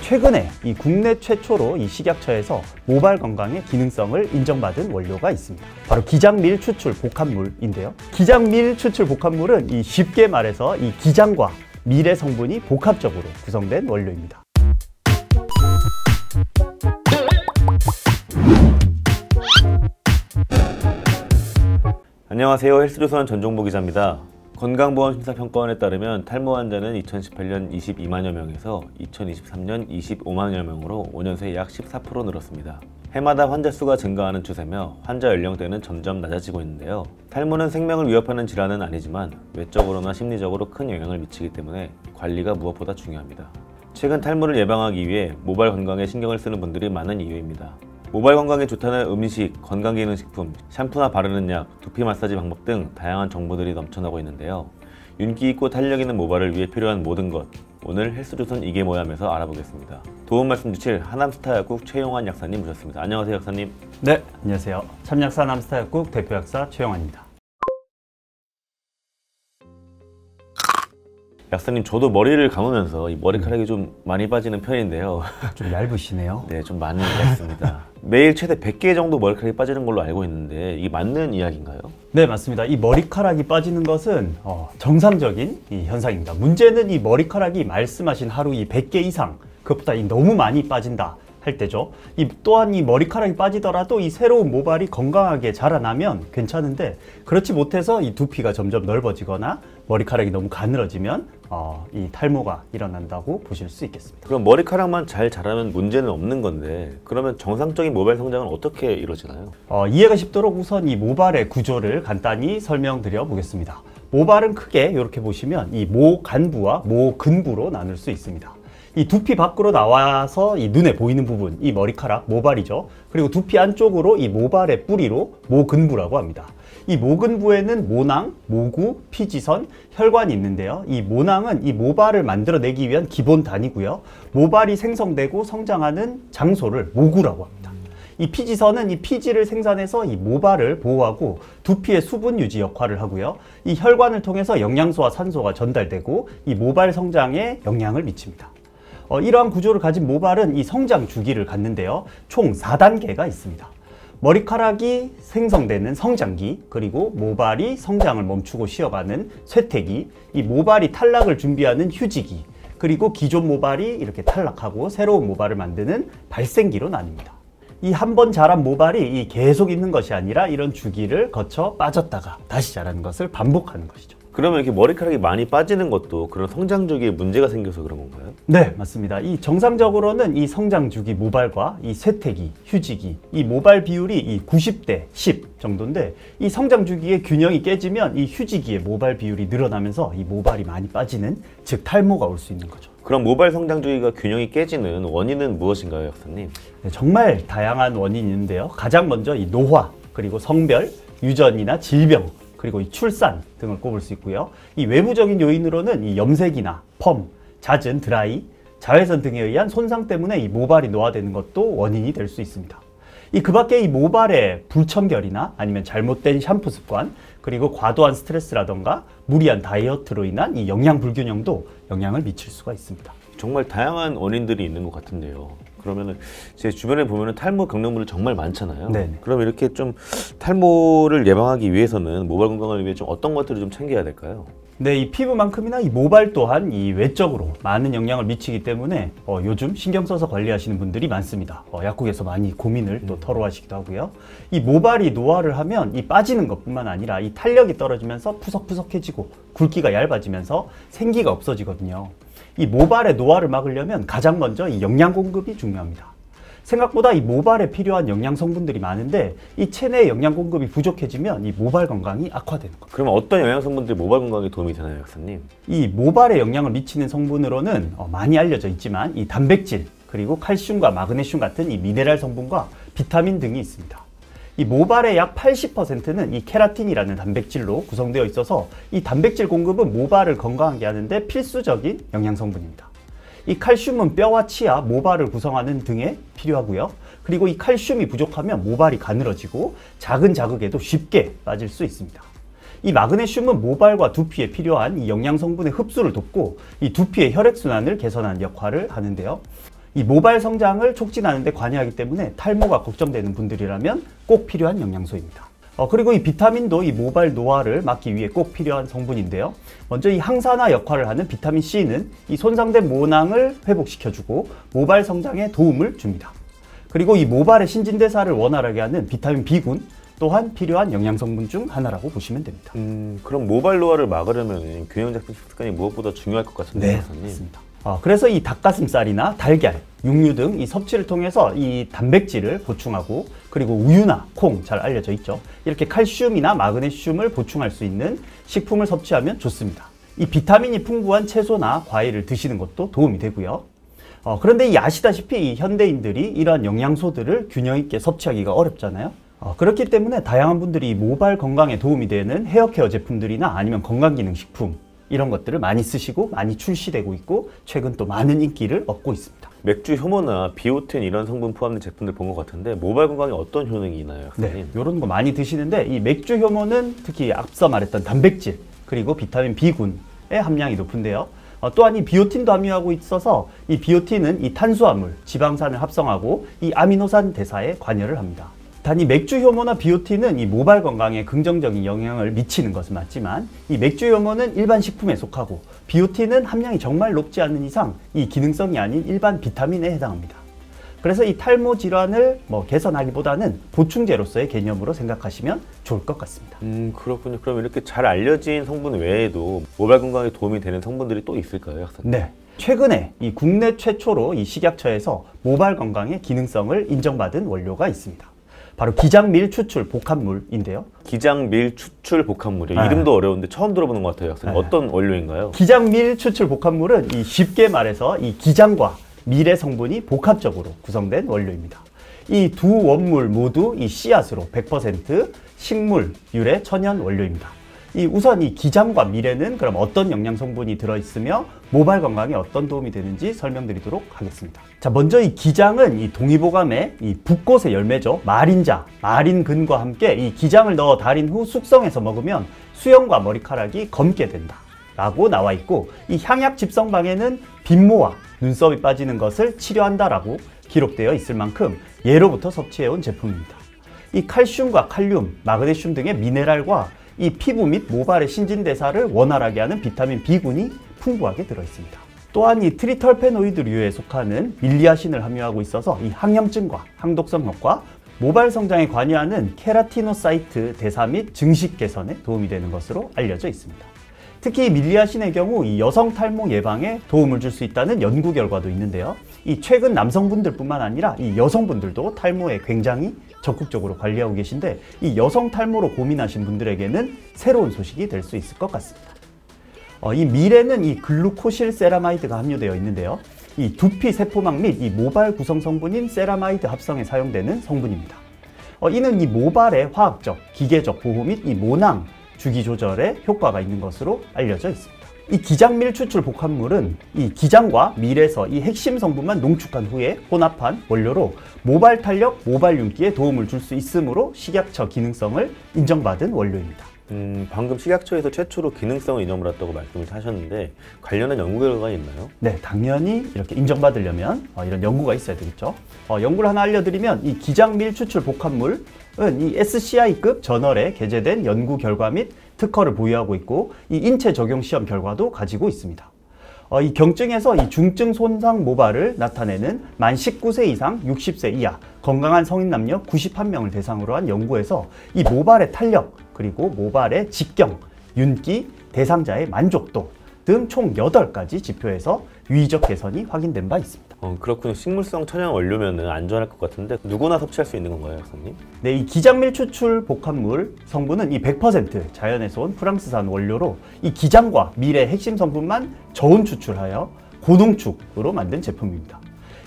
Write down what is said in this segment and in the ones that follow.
최근에 이 국내 최초로 이 식약처에서 모발 건강의 기능성을 인정받은 원료가 있습니다. 바로 기장밀 추출 복합물인데요. 기장밀 추출 복합물은 이 쉽게 말해서 이 기장과 밀의 성분이 복합적으로 구성된 원료입니다. 안녕하세요. 헬스조선 전종보 기자입니다. 건강보험심사평가원에 따르면 탈모 환자는 2018년 22만여 명에서 2023년 25만여 명으로 5년 새에 약 14% 늘었습니다. 해마다 환자 수가 증가하는 추세며 환자 연령대는 점점 낮아지고 있는데요. 탈모는 생명을 위협하는 질환은 아니지만 외적으로나 심리적으로 큰 영향을 미치기 때문에 관리가 무엇보다 중요합니다. 최근 탈모를 예방하기 위해 모발 건강에 신경을 쓰는 분들이 많은 이유입니다. 모발 건강에 좋다는 음식, 건강기능식품, 샴푸나 바르는 약, 두피 마사지 방법 등 다양한 정보들이 넘쳐나고 있는데요. 윤기 있고 탄력 있는 모발을 위해 필요한 모든 것, 오늘 헬스조선 이게 뭐야 하면서 알아보겠습니다. 도움 말씀 주실 하남스타약국 최용환 약사님 모셨습니다. 안녕하세요, 약사님. 네, 안녕하세요. 참약사 하남스타약국 대표약사 최용환입니다. 약사님, 저도 머리를 감으면서 이 머리카락이 좀 많이 빠지는 편인데요. 좀 얇으시네요. 네, 좀 많이 얇습니다. 매일 최대 100개 정도 머리카락이 빠지는 걸로 알고 있는데 이게 맞는 이야기인가요? 네, 맞습니다. 이 머리카락이 빠지는 것은 정상적인 이 현상입니다. 문제는 이 머리카락이 말씀하신 하루 이 100개 이상, 그것보다 너무 많이 빠진다 할 때죠. 또한 이 머리카락이 빠지더라도 이 새로운 모발이 건강하게 자라나면 괜찮은데, 그렇지 못해서 이 두피가 점점 넓어지거나 머리카락이 너무 가늘어지면 이 탈모가 일어난다고 보실 수 있겠습니다. 그럼 머리카락만 잘 자라면 문제는 없는 건데, 그러면 정상적인 모발 성장은 어떻게 이루어지나요? 이해가 쉽도록 우선 이 모발의 구조를 간단히 설명드려 보겠습니다. 모발은 크게 이렇게 보시면 이 모간부와 모근부로 나눌 수 있습니다. 이 두피 밖으로 나와서 이 눈에 보이는 부분, 이 머리카락, 모발이죠. 그리고 두피 안쪽으로 이 모발의 뿌리로 모근부라고 합니다. 이 모근부에는 모낭, 모구, 피지선, 혈관이 있는데요. 이 모낭은 이 모발을 만들어내기 위한 기본 단위고요. 모발이 생성되고 성장하는 장소를 모구라고 합니다. 이 피지선은 이 피지를 생산해서 이 모발을 보호하고 두피의 수분 유지 역할을 하고요. 이 혈관을 통해서 영양소와 산소가 전달되고 이 모발 성장에 영향을 미칩니다. 이러한 구조를 가진 모발은 이 성장 주기를 갖는데요. 총 4단계가 있습니다. 머리카락이 생성되는 성장기, 그리고 모발이 성장을 멈추고 쉬어가는 쇠퇴기, 이 모발이 탈락을 준비하는 휴지기, 그리고 기존 모발이 이렇게 탈락하고 새로운 모발을 만드는 발생기로 나뉩니다. 이 한 번 자란 모발이 계속 있는 것이 아니라 이런 주기를 거쳐 빠졌다가 다시 자라는 것을 반복하는 것이죠. 그러면 이렇게 머리카락이 많이 빠지는 것도 그런 성장 주기에 문제가 생겨서 그런 건가요? 네, 맞습니다. 이 정상적으로는 이 성장 주기 모발과 이 쇠퇴기, 휴지기, 이 모발 비율이 이 90대 10 정도인데, 이 성장 주기의 균형이 깨지면 이 휴지기의 모발 비율이 늘어나면서 이 모발이 많이 빠지는, 즉 탈모가 올 수 있는 거죠. 그럼 모발 성장 주기가 균형이 깨지는 원인은 무엇인가요, 약사님? 네, 정말 다양한 원인이 있는데요. 가장 먼저 이 노화, 그리고 성별, 유전이나 질병, 그리고 이 출산 등을 꼽을 수 있고요. 이 외부적인 요인으로는 이 염색이나 펌, 잦은 드라이, 자외선 등에 의한 손상 때문에 이 모발이 노화되는 것도 원인이 될 수 있습니다. 그 밖에 이 모발의 불청결이나 아니면 잘못된 샴푸 습관, 그리고 과도한 스트레스라던가 무리한 다이어트로 인한 이 영양 불균형도 영향을 미칠 수가 있습니다. 정말 다양한 원인들이 있는 것 같은데요. 그러면은 제 주변에 보면은 탈모 겪는 분들 정말 많잖아요. 네네. 그럼 이렇게 좀 탈모를 예방하기 위해서는 모발 건강을 위해 좀 어떤 것들을 좀 챙겨야 될까요? 네, 이 피부만큼이나 이 모발 또한 이 외적으로 많은 영향을 미치기 때문에 요즘 신경 써서 관리하시는 분들이 많습니다. 약국에서 많이 고민을 또 토로하시기도 하고요. 이 모발이 노화를 하면 이 빠지는 것뿐만 아니라 이 탄력이 떨어지면서 푸석푸석해지고 굵기가 얇아지면서 생기가 없어지거든요. 이 모발의 노화를 막으려면 가장 먼저 이 영양 공급이 중요합니다. 생각보다 이 모발에 필요한 영양 성분들이 많은데 이 체내의 영양 공급이 부족해지면 이 모발 건강이 악화되는 겁니다. 그러면 어떤 영양 성분들이 모발 건강에 도움이 되나요, 약사님? 이 모발에 영향을 미치는 성분으로는 많이 알려져 있지만 이 단백질, 그리고 칼슘과 마그네슘 같은 이 미네랄 성분과 비타민 등이 있습니다. 이 모발의 약 80%는 이 케라틴이라는 단백질로 구성되어 있어서 이 단백질 공급은 모발을 건강하게 하는데 필수적인 영양 성분입니다. 이 칼슘은 뼈와 치아, 모발을 구성하는 등에 필요하고요. 그리고 이 칼슘이 부족하면 모발이 가늘어지고 작은 자극에도 쉽게 빠질 수 있습니다. 이 마그네슘은 모발과 두피에 필요한 이 영양 성분의 흡수를 돕고 이 두피의 혈액순환을 개선하는 역할을 하는데요. 이 모발 성장을 촉진하는 데 관여하기 때문에 탈모가 걱정되는 분들이라면 꼭 필요한 영양소입니다. 그리고 이 비타민도 이 모발 노화를 막기 위해 꼭 필요한 성분인데요. 먼저 이 항산화 역할을 하는 비타민 C는 이 손상된 모낭을 회복시켜주고 모발 성장에 도움을 줍니다. 그리고 이 모발의 신진대사를 원활하게 하는 비타민 B군 또한 필요한 영양 성분 중 하나라고 보시면 됩니다. 그럼 모발 노화를 막으려면 균형 잡힌 식습관이 무엇보다 중요할 것 같은데요, 네, 선생님? 맞습니다. 그래서 이 닭가슴살이나 달걀, 육류 등 이 섭취를 통해서 이 단백질을 보충하고 그리고 우유나 콩 잘 알려져 있죠. 이렇게 칼슘이나 마그네슘을 보충할 수 있는 식품을 섭취하면 좋습니다. 이 비타민이 풍부한 채소나 과일을 드시는 것도 도움이 되고요. 그런데 아시다시피 이 현대인들이 이러한 영양소들을 균형 있게 섭취하기가 어렵잖아요. 그렇기 때문에 다양한 분들이 모발 건강에 도움이 되는 헤어케어 제품들이나 아니면 건강기능식품 이런 것들을 많이 쓰시고 많이 출시되고 있고 최근 또 많은 인기를 얻고 있습니다. 맥주 효모나 비오틴 이런 성분 포함된 제품들 본 것 같은데 모발 건강에 어떤 효능이 있나요, 선생님? 네, 이런 거 많이 드시는데 이 맥주 효모는 특히 앞서 말했던 단백질 그리고 비타민 B군의 함량이 높은데요. 또한 이 비오틴도 함유하고 있어서 이 비오틴은 이 탄수화물, 지방산을 합성하고 이 아미노산 대사에 관여를 합니다. 단 이 맥주 효모나 비오틴은 이 모발 건강에 긍정적인 영향을 미치는 것은 맞지만 이 맥주 효모는 일반 식품에 속하고 비오틴은 함량이 정말 높지 않은 이상 이 기능성이 아닌 일반 비타민에 해당합니다. 그래서 이 탈모 질환을 개선하기보다는 보충제로서의 개념으로 생각하시면 좋을 것 같습니다. 그렇군요. 그럼 이렇게 잘 알려진 성분 외에도 모발 건강에 도움이 되는 성분들이 또 있을까요, 학생님? 네. 최근에 이 국내 최초로 이 식약처에서 모발 건강의 기능성을 인정받은 원료가 있습니다. 바로 기장밀 추출 복합물인데요. 기장밀 추출 복합물이요. 네. 이름도 어려운데 처음 들어보는 것 같아요, 학생님. 네. 어떤 원료인가요? 기장밀 추출 복합물은 이 쉽게 말해서 이 기장과 밀의 성분이 복합적으로 구성된 원료입니다. 이 두 원물 모두 이 씨앗으로 100% 식물 유래 천연 원료입니다. 우선 이 기장과 밀에는 그럼 어떤 영양 성분이 들어있으며 모발 건강에 어떤 도움이 되는지 설명드리도록 하겠습니다. 자, 먼저 이 기장은 이 동의보감의 이 붓꽃의 열매죠. 마린자, 마린근과 함께 이 기장을 넣어 달인 후 숙성해서 먹으면 수염과 머리카락이 검게 된다 라고 나와 있고, 이 향약 집성방에는 빈모와 눈썹이 빠지는 것을 치료한다라고 기록되어 있을 만큼 예로부터 섭취해온 제품입니다. 이 칼슘과 칼륨, 마그네슘 등의 미네랄과 이 피부 및 모발의 신진대사를 원활하게 하는 비타민 B군이 풍부하게 들어있습니다. 또한 이 트리털페노이드류에 속하는 밀리아신을 함유하고 있어서 이 항염증과 항독성 효과, 모발 성장에 관여하는 케라티노사이트 대사 및 증식 개선에 도움이 되는 것으로 알려져 있습니다. 특히 밀리아신의 경우 이 여성 탈모 예방에 도움을 줄 수 있다는 연구 결과도 있는데요. 이 최근 남성분들뿐만 아니라 이 여성분들도 탈모에 굉장히 적극적으로 관리하고 계신데, 이 여성 탈모로 고민하신 분들에게는 새로운 소식이 될 수 있을 것 같습니다. 이 밀에는 이 글루코실 세라마이드가 함유되어 있는데요. 이 두피 세포막 및 이 모발 구성 성분인 세라마이드 합성에 사용되는 성분입니다. 이는 이 모발의 화학적, 기계적 보호 및 이 모낭 주기 조절에 효과가 있는 것으로 알려져 있습니다. 이 기장밀 추출 복합물은 이 기장과 밀에서 이 핵심 성분만 농축한 후에 혼합한 원료로 모발 탄력, 모발 윤기에 도움을 줄 수 있으므로 식약처 기능성을 인정받은 원료입니다. 방금 식약처에서 최초로 기능성을 인정받았다고 말씀을 하셨는데 관련한 연구 결과가 있나요? 네, 당연히 이렇게 인정받으려면 이런 연구가 있어야 되겠죠. 연구를 하나 알려드리면 이 기장밀 추출 복합물은 이 SCI급 저널에 게재된 연구 결과 및 특허를 보유하고 있고, 이 인체 적용 시험 결과도 가지고 있습니다. 이 경증에서 이 중증 손상 모발을 나타내는 만 19세 이상 60세 이하 건강한 성인 남녀 91명을 대상으로 한 연구에서 이 모발의 탄력, 그리고 모발의 직경, 윤기, 대상자의 만족도 등 총 8가지 지표에서 유의적 개선이 확인된 바 있습니다. 그렇군요. 식물성 천연 원료면은 안전할 것 같은데 누구나 섭취할 수 있는 건가요, 학생님? 네, 이 기장밀 추출 복합물 성분은 이 100% 자연에서 온 프랑스산 원료로 이 기장과 밀의 핵심 성분만 저온 추출하여 고농축으로 만든 제품입니다.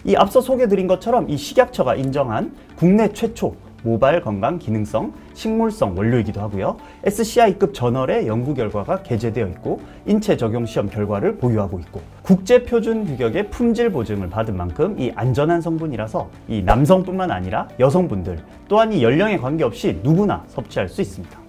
이 앞서 소개드린 것처럼 이 식약처가 인정한 국내 최초 모발 건강 기능성, 식물성 원료이기도 하고요. SCI급 저널의 연구 결과가 게재되어 있고 인체 적용 시험 결과를 보유하고 있고 국제 표준 규격의 품질 보증을 받은 만큼 이 안전한 성분이라서 이 남성뿐만 아니라 여성분들 또한 이 연령에 관계없이 누구나 섭취할 수 있습니다.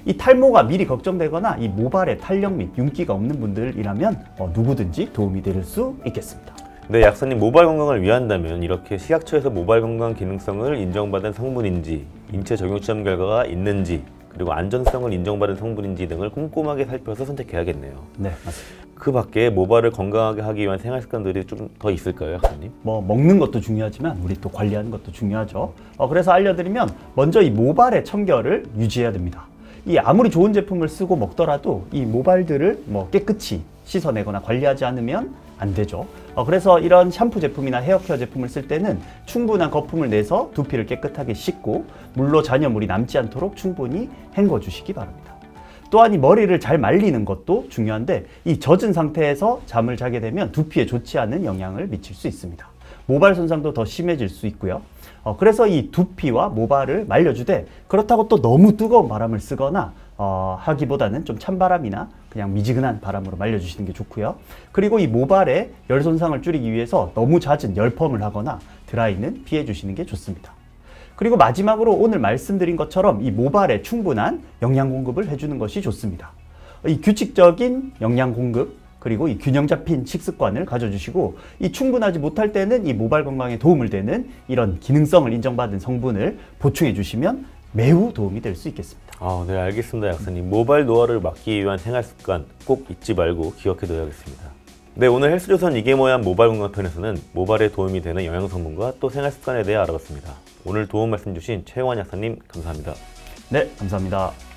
이 탈모가 미리 걱정되거나 이 모발에 탄력 및 윤기가 없는 분들이라면 누구든지 도움이 될 수 있겠습니다. 네, 약사님, 모발 건강을 위한다면 이렇게 식약처에서 모발 건강 기능성을 인정받은 성분인지, 인체 적용 시험 결과가 있는지, 그리고 안전성을 인정받은 성분인지 등을 꼼꼼하게 살펴서 선택해야겠네요. 네, 맞습니다. 그 밖에 모발을 건강하게 하기 위한 생활 습관들이 좀 더 있을까요, 약사님? 먹는 것도 중요하지만 우리 또 관리하는 것도 중요하죠. 그래서 알려드리면 먼저 이 모발의 청결을 유지해야 됩니다. 이 아무리 좋은 제품을 쓰고 먹더라도 이 모발들을 깨끗이 씻어내거나 관리하지 않으면 안 되죠. 그래서 이런 샴푸 제품이나 헤어케어 제품을 쓸 때는 충분한 거품을 내서 두피를 깨끗하게 씻고 물로 잔여물이 남지 않도록 충분히 헹궈 주시기 바랍니다. 또한 이 머리를 잘 말리는 것도 중요한데 이 젖은 상태에서 잠을 자게 되면 두피에 좋지 않은 영향을 미칠 수 있습니다. 모발 손상도 더 심해질 수 있고요. 그래서 이 두피와 모발을 말려주되 그렇다고 또 너무 뜨거운 바람을 쓰거나 하기보다는 좀 찬바람이나 그냥 미지근한 바람으로 말려주시는 게 좋고요. 그리고 이 모발의 열 손상을 줄이기 위해서 너무 잦은 열펌을 하거나 드라이는 피해 주시는 게 좋습니다. 그리고 마지막으로 오늘 말씀드린 것처럼 이 모발에 충분한 영양 공급을 해주는 것이 좋습니다. 이 규칙적인 영양 공급 그리고 이 균형 잡힌 식습관을 가져주시고 이 충분하지 못할 때는 이 모발 건강에 도움을 되는 이런 기능성을 인정받은 성분을 보충해 주시면 매우 도움이 될 수 있겠습니다. 네, 알겠습니다, 약사님. 모발 노화를 막기 위한 생활 습관 꼭 잊지 말고 기억해둬야겠습니다. 네, 오늘 헬스조선 이게 뭐야 모발 건강 편에서는 모발에 도움이 되는 영양 성분과 또 생활 습관에 대해 알아봤습니다. 오늘 도움 말씀 주신 최영환 약사님 감사합니다. 네, 감사합니다.